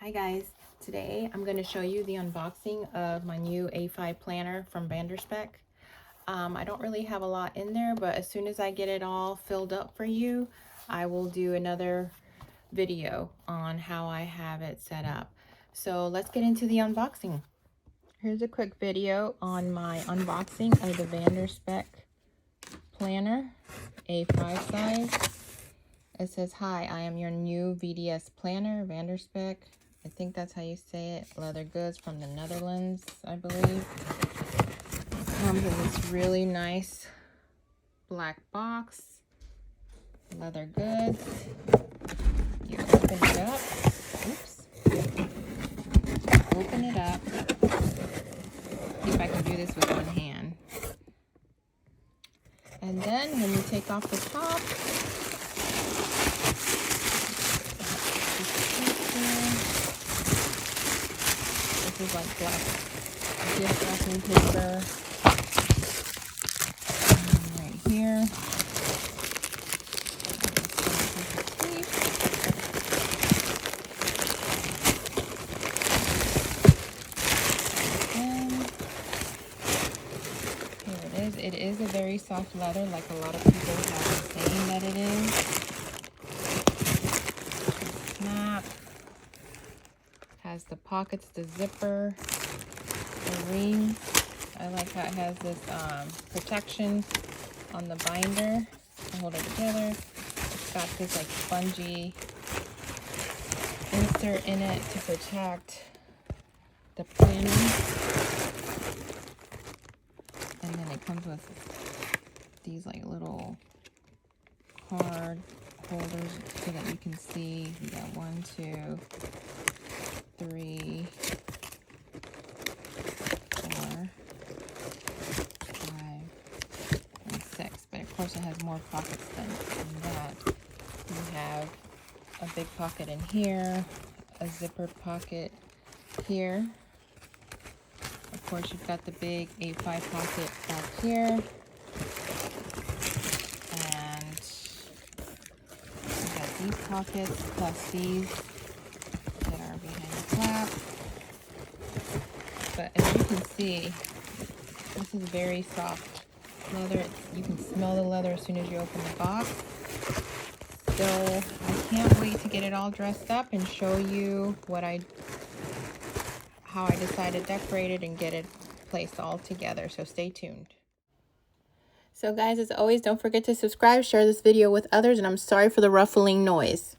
Hi guys, today I'm going to show you the unboxing of my new A5 planner from Spek. I don't really have a lot in there, but as soon as I get it all filled up for you, I will do another video on how I have it set up. So let's get into the unboxing. Here's a quick video on my unboxing of the Spek planner, A5 size. It says, "Hi, I am your new VDS planner, Spek." I think that's how you say it. Leather goods from the Netherlands, I believe. It comes in this really nice black box. Leather goods. You open it up. Oops. Open it up. See if I can do this with one hand. And then when you take off the top, this is like black gift wrapping paper. And right here. It is a very soft leather, like a lot of people have been saying that it is. Snap. Has the pockets, the zipper, the ring. I like how it has this protection on the binder to hold it together. It's got this like spongy insert in it to protect the planner. And then it comes with these like little card holders so that you can see. You got 1, 2, 3, 4, 5, and 6. But of course it has more pockets than that. You have a big pocket in here, a zipper pocket here. Of course, you've got the big A5 pocket back here. And you've got these pockets plus these that are behind the flap. But as you can see, this is very soft leather. You can smell the leather as soon as you open the box. So I can't wait to get it all dressed up and show you how I decided to decorate it and get it placed all together. So stay tuned. So guys, as always, don't forget to subscribe, share this video with others, and I'm sorry for the ruffling noise.